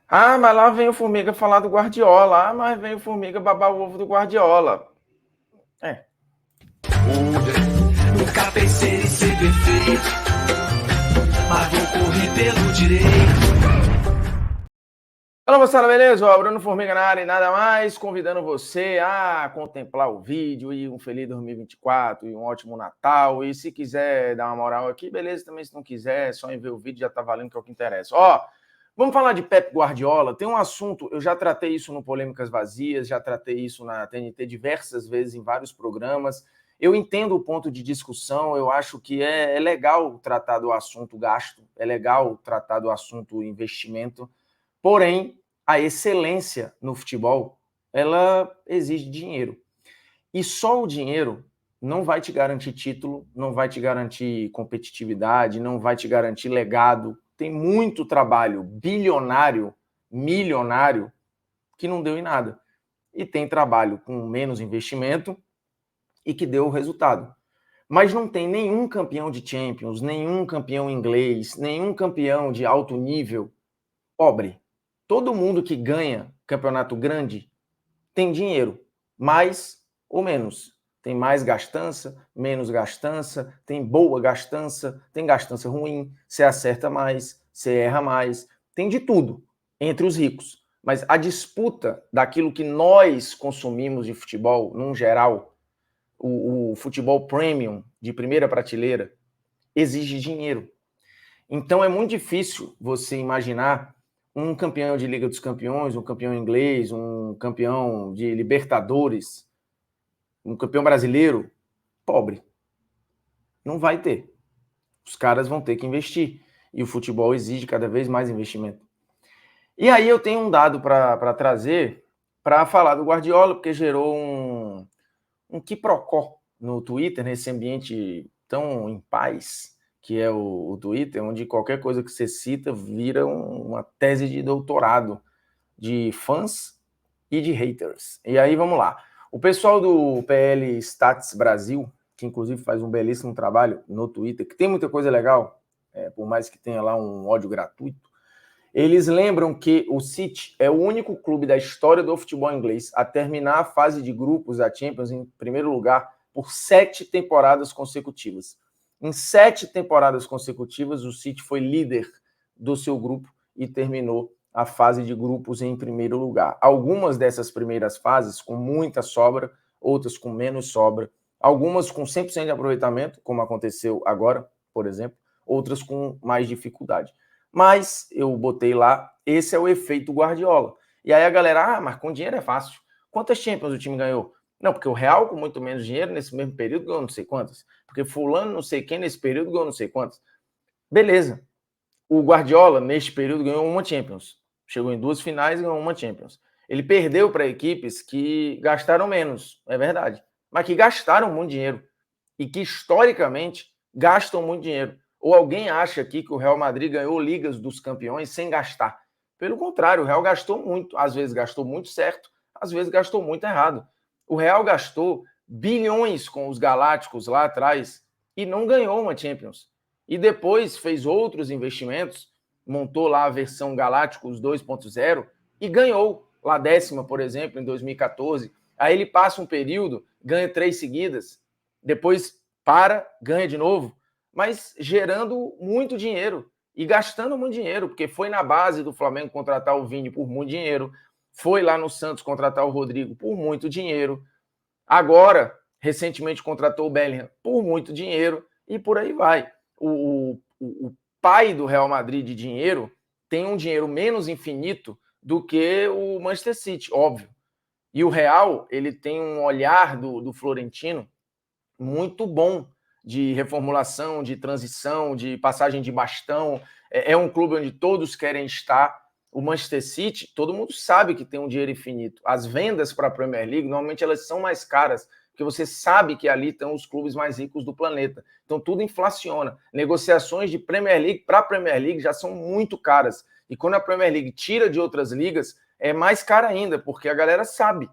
Ah, mas lá vem o Formiga falar do Guardiola. Ah, mas vem o Formiga babar o ovo do Guardiola. É. Nunca pensei em ser perfeito, mas vou correr pelo direito. Fala, moçada, beleza? Ó, Bruno Formiga na área e nada mais, convidando você a contemplar o vídeo e um feliz 2024 e um ótimo Natal. E se quiser dar uma moral aqui, beleza, também se não quiser, só em ver o vídeo já tá valendo, que é o que interessa. Ó, vamos falar de Pep Guardiola. Tem um assunto, eu já tratei isso no Polêmicas Vazias, já tratei isso na TNT diversas vezes em vários programas. Eu entendo o ponto de discussão, eu acho que é legal tratar do assunto gasto, é legal tratar do assunto investimento. Porém, a excelência no futebol, ela exige dinheiro. E só o dinheiro não vai te garantir título, não vai te garantir competitividade, não vai te garantir legado. Tem muito trabalho bilionário, milionário, que não deu em nada. E tem trabalho com menos investimento e que deu o resultado. Mas não tem nenhum campeão de Champions, nenhum campeão inglês, nenhum campeão de alto nível pobre. Todo mundo que ganha campeonato grande tem dinheiro, mais ou menos. Tem mais gastança, menos gastança, tem boa gastança, tem gastança ruim, você acerta mais, você erra mais, tem de tudo entre os ricos. Mas a disputa daquilo que nós consumimos de futebol, num geral, o futebol premium de primeira prateleira, exige dinheiro. Então é muito difícil você imaginar um campeão de Liga dos Campeões, um campeão inglês, um campeão de Libertadores, um campeão brasileiro pobre. Não vai ter. Os caras vão ter que investir. E o futebol exige cada vez mais investimento. E aí eu tenho um dado para trazer para falar do Guardiola, porque gerou um quiprocó no Twitter, nesse ambiente tão em paz que é o Twitter, onde qualquer coisa que você cita vira uma tese de doutorado de fãs e de haters. E aí vamos lá. O pessoal do PL Stats Brasil, que inclusive faz um belíssimo trabalho no Twitter, que tem muita coisa legal, por mais que tenha lá um ódio gratuito, eles lembram que o City é o único clube da história do futebol inglês a terminar a fase de grupos da Champions em primeiro lugar por 7 temporadas consecutivas. Em 7 temporadas consecutivas, o City foi líder do seu grupo e terminou a fase de grupos em primeiro lugar. Algumas dessas primeiras fases com muita sobra, outras com menos sobra, algumas com 100% de aproveitamento, como aconteceu agora, por exemplo, outras com mais dificuldade. Mas eu botei lá, esse é o efeito Guardiola. E aí a galera, mas com dinheiro é fácil. Quantas Champions o time ganhou? Não, porque o Real, com muito menos dinheiro, nesse mesmo período, ganhou não sei quantas. Porque fulano, não sei quem, nesse período, ganhou não sei quantas. Beleza. O Guardiola, neste período, ganhou uma Champions. Chegou em 2 finais e ganhou uma Champions. Ele perdeu para equipes que gastaram menos, é verdade. Mas que gastaram muito dinheiro. E que, historicamente, gastam muito dinheiro. Ou alguém acha aqui que o Real Madrid ganhou Ligas dos Campeões sem gastar. Pelo contrário, o Real gastou muito. Às vezes gastou muito certo, às vezes gastou muito errado. O Real gastou bilhões com os Galácticos lá atrás e não ganhou uma Champions. E depois fez outros investimentos, montou lá a versão Galácticos 2.0 e ganhou lá 10ª, por exemplo, em 2014. Aí ele passa um período, ganha 3 seguidas, depois para, ganha de novo, mas gerando muito dinheiro e gastando muito dinheiro, porque foi na base do Flamengo contratar o Vini por muito dinheiro, foi lá no Santos contratar o Rodrigo por muito dinheiro, agora, recentemente contratou o Bellingham por muito dinheiro e por aí vai. O pai do Real Madrid de dinheiro tem um dinheiro menos infinito do que o Manchester City, óbvio. E o Real, ele tem um olhar do Florentino muito bom de reformulação, de transição, de passagem de bastão. É um clube onde todos querem estar. O Manchester City, todo mundo sabe que tem um dinheiro infinito. As vendas para a Premier League, normalmente elas são mais caras, porque você sabe que ali estão os clubes mais ricos do planeta. Então tudo inflaciona. Negociações de Premier League para a Premier League já são muito caras. E quando a Premier League tira de outras ligas, é mais cara ainda, porque a galera sabe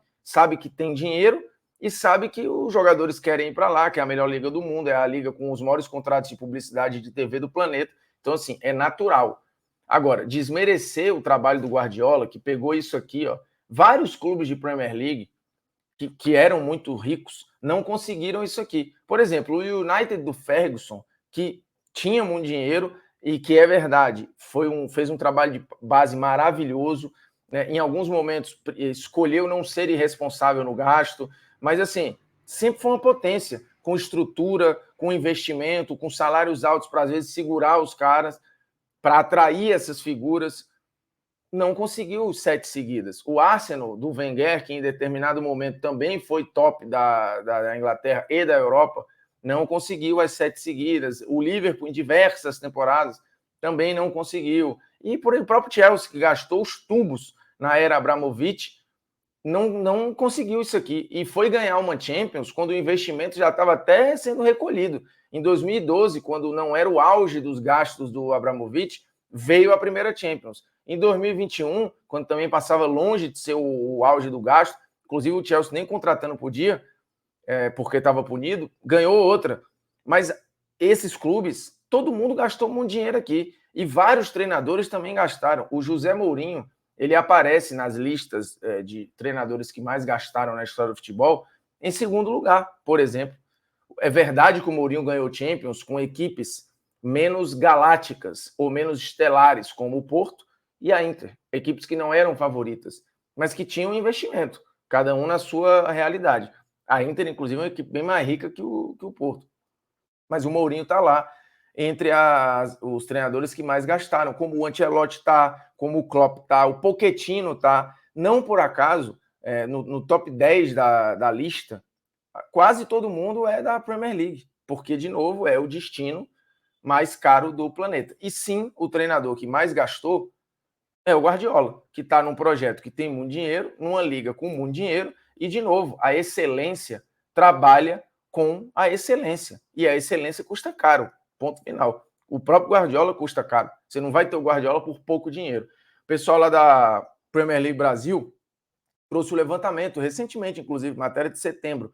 que tem dinheiro e sabe que os jogadores querem ir para lá, que é a melhor liga do mundo, é a liga com os maiores contratos de publicidade de TV do planeta. Então, assim, é natural. Agora, desmerecer o trabalho do Guardiola, que pegou isso aqui, ó, vários clubes de Premier League que eram muito ricos não conseguiram isso aqui. Por exemplo, o United do Ferguson, que tinha muito dinheiro e que é verdade, fez um trabalho de base maravilhoso, né? Em alguns momentos escolheu não ser irresponsável no gasto, mas assim, sempre foi uma potência, com estrutura, com investimento, com salários altos para às vezes segurar os caras, para atrair essas figuras. Não conseguiu 7 seguidas. O Arsenal, do Wenger, que em determinado momento também foi top da Inglaterra e da Europa, não conseguiu as 7 seguidas. O Liverpool, em diversas temporadas, também não conseguiu. E por o próprio Chelsea, que gastou os tubos na era Abramovich, não conseguiu isso aqui. E foi ganhar uma Champions quando o investimento já estava até sendo recolhido. Em 2012, quando não era o auge dos gastos do Abramovich, veio a primeira Champions. Em 2021, quando também passava longe de ser o auge do gasto, inclusive o Chelsea nem contratando podia, porque estava punido, ganhou outra. Mas esses clubes, todo mundo gastou muito dinheiro aqui. E vários treinadores também gastaram. O José Mourinho, ele aparece nas listas de treinadores que mais gastaram na história do futebol em segundo lugar, por exemplo. É verdade que o Mourinho ganhou Champions com equipes menos galácticas ou menos estelares, como o Porto e a Inter, equipes que não eram favoritas, mas que tinham investimento, cada um na sua realidade. A Inter, inclusive, é uma equipe bem mais rica que o Porto. Mas o Mourinho está lá entre os treinadores que mais gastaram, como o Ancelotti está, como o Klopp está, o Pochettino está. Não por acaso, no top 10 da lista, quase todo mundo é da Premier League, porque, de novo, é o destino mais caro do planeta. E sim, o treinador que mais gastou é o Guardiola, que está num projeto que tem muito dinheiro, numa liga com muito dinheiro, e, de novo, a excelência trabalha com a excelência. E a excelência custa caro, ponto final. O próprio Guardiola custa caro. Você não vai ter o Guardiola por pouco dinheiro. O pessoal lá da Premier League Brasil trouxe o levantamento, recentemente, inclusive, matéria de setembro.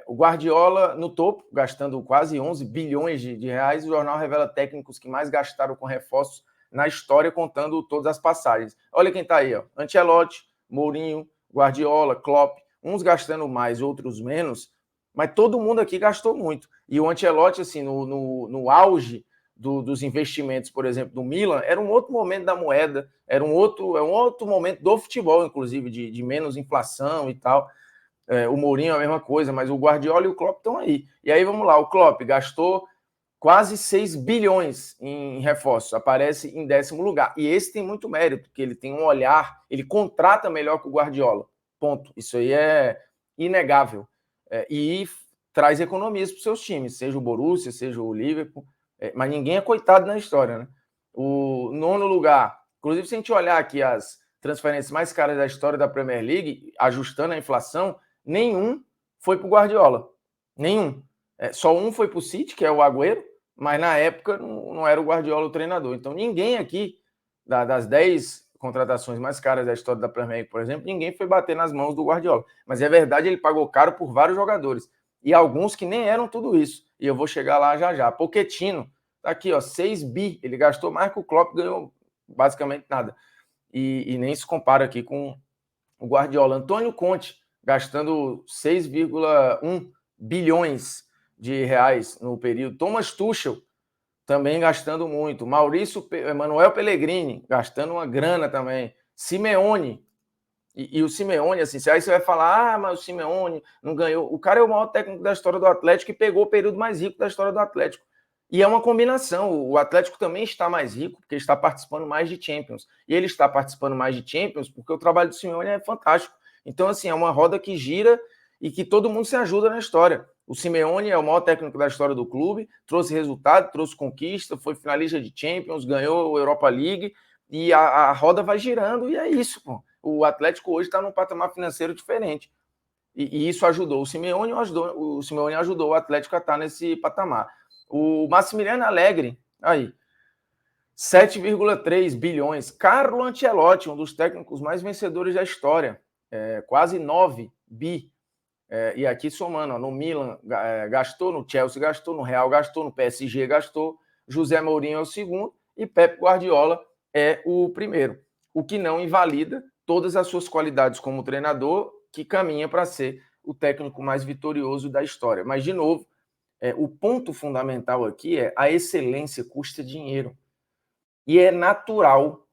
O Guardiola no topo, gastando quase 11 bilhões de reais. O jornal revela técnicos que mais gastaram com reforços na história, contando todas as passagens. Olha quem está aí, ó. Ancelotti, Mourinho, Guardiola, Klopp, uns gastando mais, outros menos, mas todo mundo aqui gastou muito. E o Ancelotti, assim, no auge dos investimentos, por exemplo, do Milan, era um outro momento da moeda, era um outro momento do futebol, inclusive, de menos inflação e tal. O Mourinho é a mesma coisa, mas o Guardiola e o Klopp estão aí. E aí, vamos lá, o Klopp gastou quase 6 bilhões em reforços, aparece em 10º lugar. E esse tem muito mérito, porque ele tem um olhar, ele contrata melhor que o Guardiola. Ponto. Isso aí é inegável. E traz economias para os seus times, seja o Borussia, seja o Liverpool. Mas ninguém é coitado na história, né? O 9º lugar, inclusive se a gente olhar aqui as transferências mais caras da história da Premier League, ajustando a inflação, nenhum foi para o Guardiola. Nenhum. Só um foi para o City, que é o Agüero, mas na época não era o Guardiola o treinador. Então ninguém aqui, das 10 contratações mais caras da história da Premier League, por exemplo, ninguém foi bater nas mãos do Guardiola. Mas é verdade, ele pagou caro por vários jogadores. E alguns que nem eram tudo isso. E eu vou chegar lá já já. Pochettino, tá aqui, ó, 6 bi. Ele gastou mais que o Klopp, ganhou basicamente nada. E nem se compara aqui com o Guardiola. Antônio Conte, gastando 6,1 bilhões de reais no período. Thomas Tuchel, também gastando muito. Manuel Pellegrini, gastando uma grana também. Simeone. E o Simeone, assim, aí você vai falar, mas o Simeone não ganhou. O cara é o maior técnico da história do Atlético e pegou o período mais rico da história do Atlético. E é uma combinação. O Atlético também está mais rico, porque está participando mais de Champions. E ele está participando mais de Champions porque o trabalho do Simeone é fantástico. Então, assim, é uma roda que gira e que todo mundo se ajuda na história. O Simeone é o maior técnico da história do clube, trouxe resultado, trouxe conquista, foi finalista de Champions, ganhou a Europa League, e a roda vai girando, e é isso, pô. O Atlético hoje está num patamar financeiro diferente. E isso ajudou. O Simeone ajudou o Atlético a estar nesse patamar. O Massimiliano Allegri, aí, 7,3 bilhões. Carlo Ancelotti, um dos técnicos mais vencedores da história, quase 9 bi. E aqui somando, ó, no Milan gastou, no Chelsea gastou, no Real gastou, no PSG gastou, José Mourinho é o segundo, e Pep Guardiola é o primeiro, o que não invalida todas as suas qualidades como treinador, que caminha para ser o técnico mais vitorioso da história. Mas, de novo, o ponto fundamental aqui é a excelência custa dinheiro. E é natural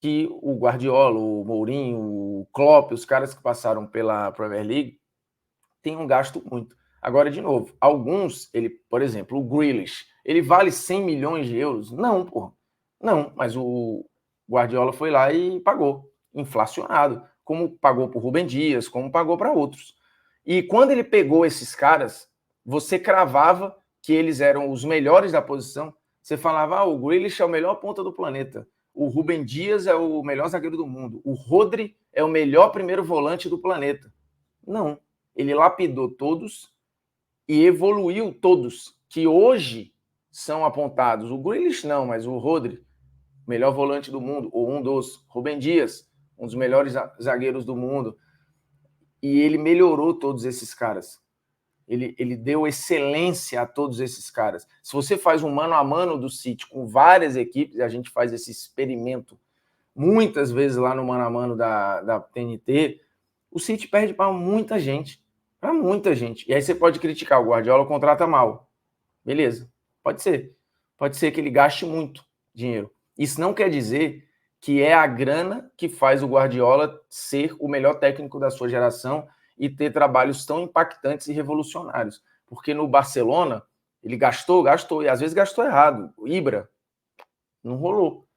que o Guardiola, o Mourinho, o Klopp, os caras que passaram pela Premier League, tenham gasto muito. Agora, de novo, alguns, por exemplo, o Grealish, ele vale 100 milhões de euros? Não, porra. Não, mas o Guardiola foi lá e pagou, inflacionado, como pagou para o Rubem Dias, como pagou para outros. E quando ele pegou esses caras, você cravava que eles eram os melhores da posição. Você falava, o Grealish é o melhor ponta do planeta. O Rubem Dias é o melhor zagueiro do mundo. O Rodri é o melhor primeiro volante do planeta. Não. Ele lapidou todos e evoluiu todos, que hoje são apontados. O Grealish não, mas o Rodri, melhor volante do mundo, ou um dos. Rubem Dias, um dos melhores zagueiros do mundo. E ele melhorou todos esses caras. Ele deu excelência a todos esses caras. Se você faz um mano a mano do City com várias equipes, a gente faz esse experimento muitas vezes lá no mano a mano da TNT, o City perde para muita gente. Para muita gente. E aí você pode criticar, o Guardiola contrata mal. Beleza, pode ser. Pode ser que ele gaste muito dinheiro. Isso não quer dizer que é a grana que faz o Guardiola ser o melhor técnico da sua geração e ter trabalhos tão impactantes e revolucionários. Porque no Barcelona, ele gastou, e às vezes gastou errado. O Ibra não rolou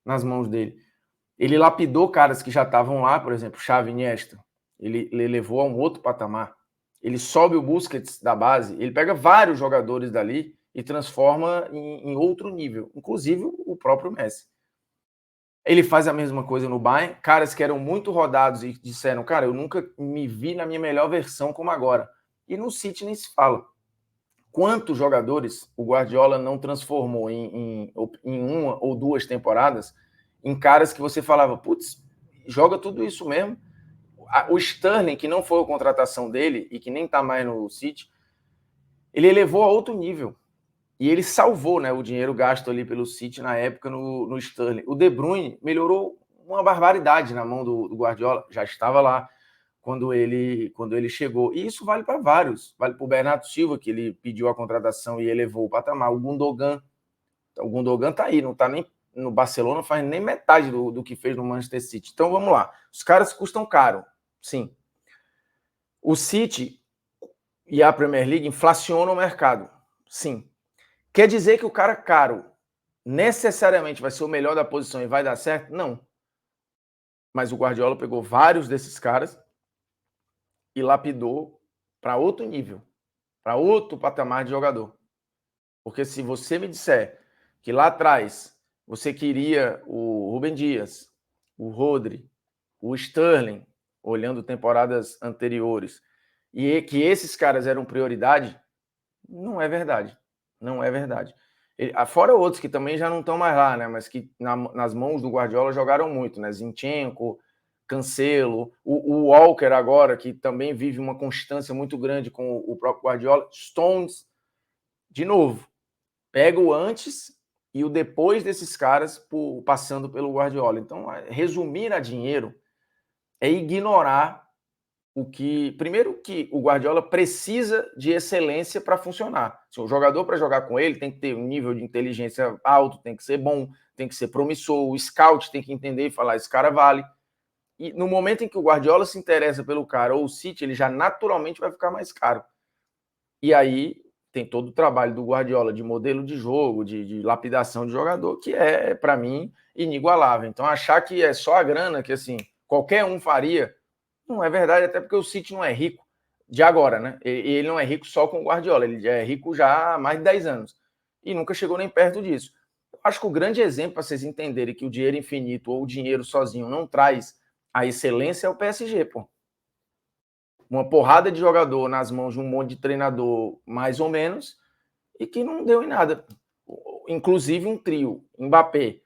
nas mãos dele. Ele lapidou caras que já estavam lá, por exemplo, Xavi, Iniesta. Ele levou a um outro patamar. Ele sobe o Busquets da base, ele pega vários jogadores dali e transforma em outro nível, inclusive o próprio Messi. Ele faz a mesma coisa no Bayern, caras que eram muito rodados e disseram, cara, eu nunca me vi na minha melhor versão como agora. E no City nem se fala. Quantos jogadores o Guardiola não transformou em uma ou duas temporadas em caras que você falava, putz, joga tudo isso mesmo? O Sterling, que não foi a contratação dele e que nem tá mais no City, ele elevou a outro nível. E ele salvou, né, o dinheiro gasto ali pelo City na época no Sterling. O De Bruyne melhorou uma barbaridade na mão do Guardiola. Já estava lá quando ele chegou. E isso vale para vários. Vale para o Bernardo Silva, que ele pediu a contratação e elevou o patamar. O Gundogan tá aí, não tá nem no Barcelona, não faz nem metade do que fez no Manchester City. Então vamos lá. Os caras custam caro. Sim. O City e a Premier League inflacionam o mercado. Sim. Quer dizer que o cara caro necessariamente vai ser o melhor da posição e vai dar certo? Não. Mas o Guardiola pegou vários desses caras e lapidou para outro nível, para outro patamar de jogador. Porque se você me disser que lá atrás você queria o Rubem Dias, o Rodri, o Sterling, olhando temporadas anteriores, e que esses caras eram prioridade, não é verdade. Não é verdade. Fora outros que também já não estão mais lá, né? Mas que nas mãos do Guardiola jogaram muito, né? Zinchenko, Cancelo, o Walker agora, que também vive uma constância muito grande com o próprio Guardiola. Stones, de novo, pega o antes e o depois desses caras passando pelo Guardiola. Então, resumir a dinheiro é ignorar primeiro que o Guardiola precisa de excelência para funcionar. O jogador, para jogar com ele, tem que ter um nível de inteligência alto, tem que ser bom, tem que ser promissor, o scout tem que entender e falar, esse cara vale. E no momento em que o Guardiola se interessa pelo cara, ou o City, ele já naturalmente vai ficar mais caro. E aí tem todo o trabalho do Guardiola de modelo de jogo, de lapidação de jogador, que é, para mim, inigualável. Então, achar que é só a grana, que assim, qualquer um faria, não é verdade, até porque o City não é rico de agora, né? Ele não é rico só com o Guardiola, ele já é rico já há mais de 10 anos. E nunca chegou nem perto disso. Eu acho que o grande exemplo para vocês entenderem que o dinheiro infinito ou o dinheiro sozinho não traz a excelência é o PSG, pô. Uma porrada de jogador nas mãos de um monte de treinador, mais ou menos, e que não deu em nada. Inclusive um trio, Mbappé,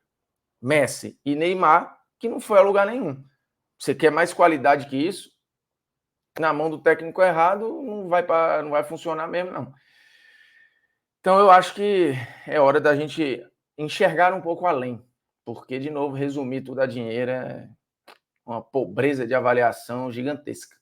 Messi e Neymar, que não foi a lugar nenhum. Você quer mais qualidade que isso? Na mão do técnico errado, não vai funcionar mesmo, não. Então, eu acho que é hora da gente enxergar um pouco além, porque, de novo, resumir tudo a dinheiro é uma pobreza de avaliação gigantesca.